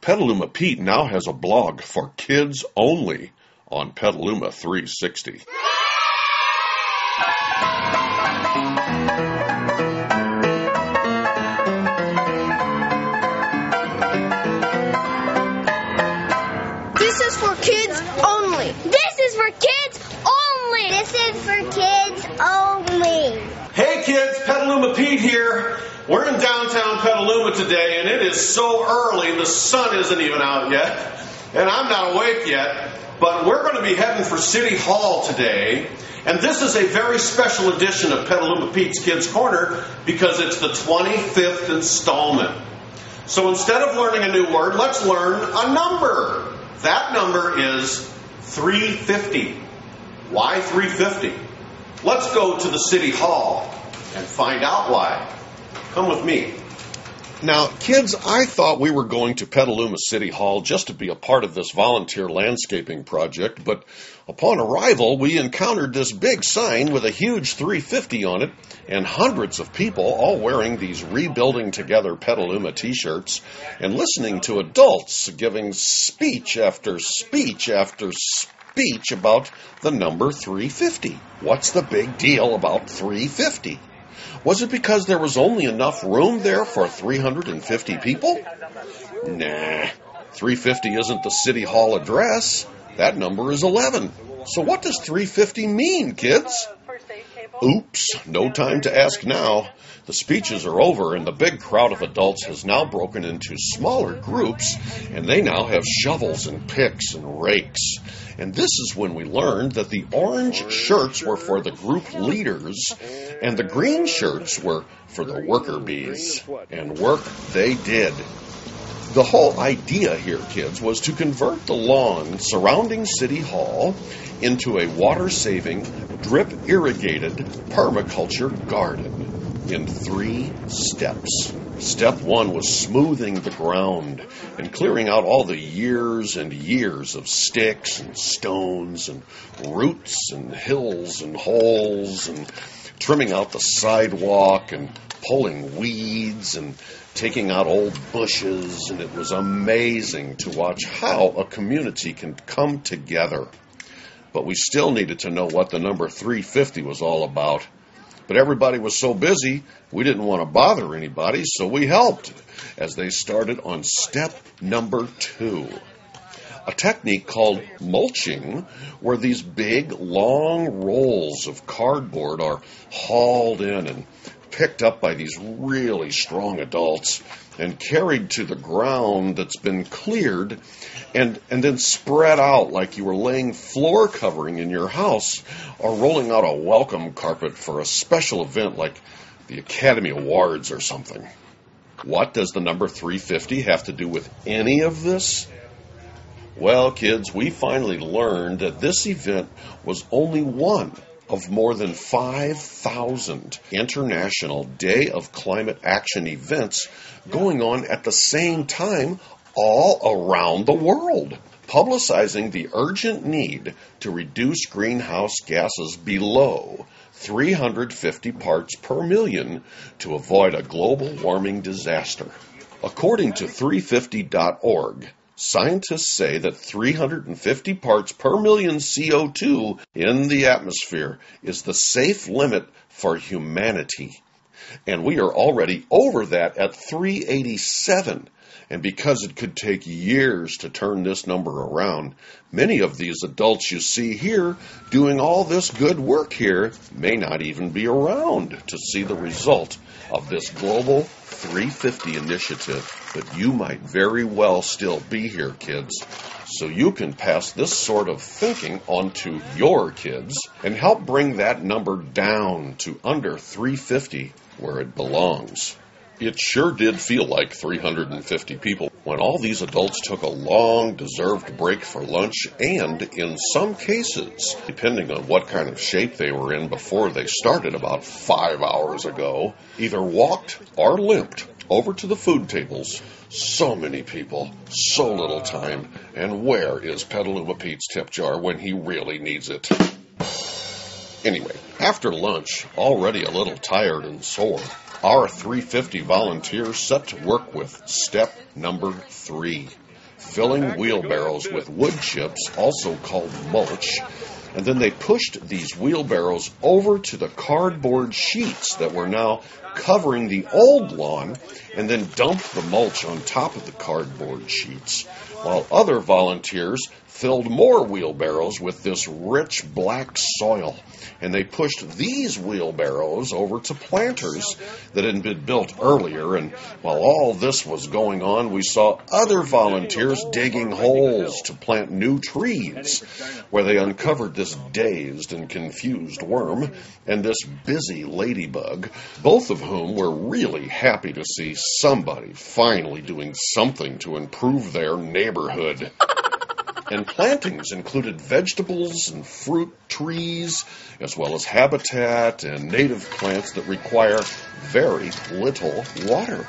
Petaluma Pete now has a blog for kids only on Petaluma 360. This is for kids only. This is for kids only. This is for kids only. Hey kids, Petaluma Pete here. We're in downtown Petaluma today, and it is so early the sun isn't even out yet, and I'm not awake yet, but we're going to be heading for City Hall today, and this is a very special edition of Petaluma Pete's Kids Corner because it's the 25th installment. So instead of learning a new word, let's learn a number. That number is 350. Why 350? Let's go to the City Hall and find out why. Come with me. Now, kids, I thought we were going to Petaluma City Hall just to be a part of this volunteer landscaping project, but upon arrival, we encountered this big sign with a huge 350 on it and hundreds of people all wearing these Rebuilding Together Petaluma t-shirts and listening to adults giving speech after speech after speech about the number 350. What's the big deal about 350? Was it because there was only enough room there for 350 people? Nah, 350 isn't the City Hall address. That number is 11. So what does 350 mean, kids? Oops, no time to ask now. The speeches are over and the big crowd of adults has now broken into smaller groups, and they now have shovels and picks and rakes. And this is when we learned that the orange shirts were for the group leaders and the green shirts were for the worker bees. And work they did. The whole idea here, kids, was to convert the lawn surrounding City Hall into a water-saving, drip-irrigated permaculture garden in 3 steps. Step 1 was smoothing the ground and clearing out all the years and years of sticks and stones and roots and hills and holes and trimming out the sidewalk and pulling weeds and taking out old bushes, and it was amazing to watch how a community can come together. But we still needed to know what the number 350 was all about. But everybody was so busy, we didn't want to bother anybody, so we helped as they started on step number 2. A technique called mulching, where these big, long rolls of cardboard are hauled in and picked up by these really strong adults and carried to the ground that's been cleared and then spread out like you were laying floor covering in your house or rolling out a welcome carpet for a special event like the Academy Awards or something. What does the number 350 have to do with any of this? Well, kids, we finally learned that this event was only one of more than 5,000 International Day of Climate Action events going on at the same time all around the world, publicizing the urgent need to reduce greenhouse gases below 350 parts per million to avoid a global warming disaster. According to 350.org, scientists say that 350 parts per million CO2 in the atmosphere is the safe limit for humanity. And we are already over that at 387. And because it could take years to turn this number around, many of these adults you see here doing all this good work here may not even be around to see the result of this global 350 initiative. But you might very well still be here, kids, so you can pass this sort of thinking on to your kids and help bring that number down to under 350 where it belongs. It sure did feel like 350 people when all these adults took a long, deserved break for lunch and, in some cases, depending on what kind of shape they were in before they started about 5 hours ago, either walked or limped over to the food tables. So many people, so little time, and where is Petaluma Pete's tip jar when he really needs it? Anyway, after lunch, already a little tired and sore, our 350 volunteers set to work with step number 3. filling wheelbarrows with wood chips, also called mulch. And then they pushed these wheelbarrows over to the cardboard sheets that were now covering the old lawn, and then dumped the mulch on top of the cardboard sheets, while other volunteers filled more wheelbarrows with this rich black soil. And they pushed these wheelbarrows over to planters that had been built earlier. And while all this was going on, we saw other volunteers digging holes to plant new trees, where they uncovered this dazed and confused worm and this busy ladybug, both of whom were really happy to see somebody finally doing something to improve their neighborhood. And plantings included vegetables and fruit trees, as well as habitat and native plants that require very little water.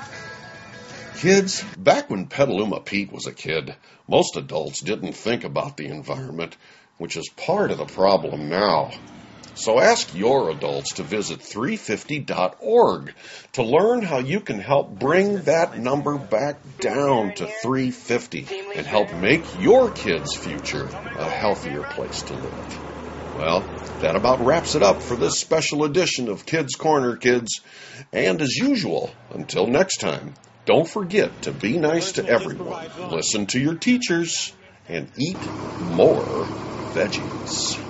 Kids, back when Petaluma Pete was a kid, most adults didn't think about the environment, which is part of the problem now. So ask your adults to visit 350.org to learn how you can help bring that number back down to 350 and help make your kids' future a healthier place to live. Well, that about wraps it up for this special edition of Kids Corner, kids. And as usual, until next time, don't forget to be nice to everyone, listen to your teachers, and eat more veggies.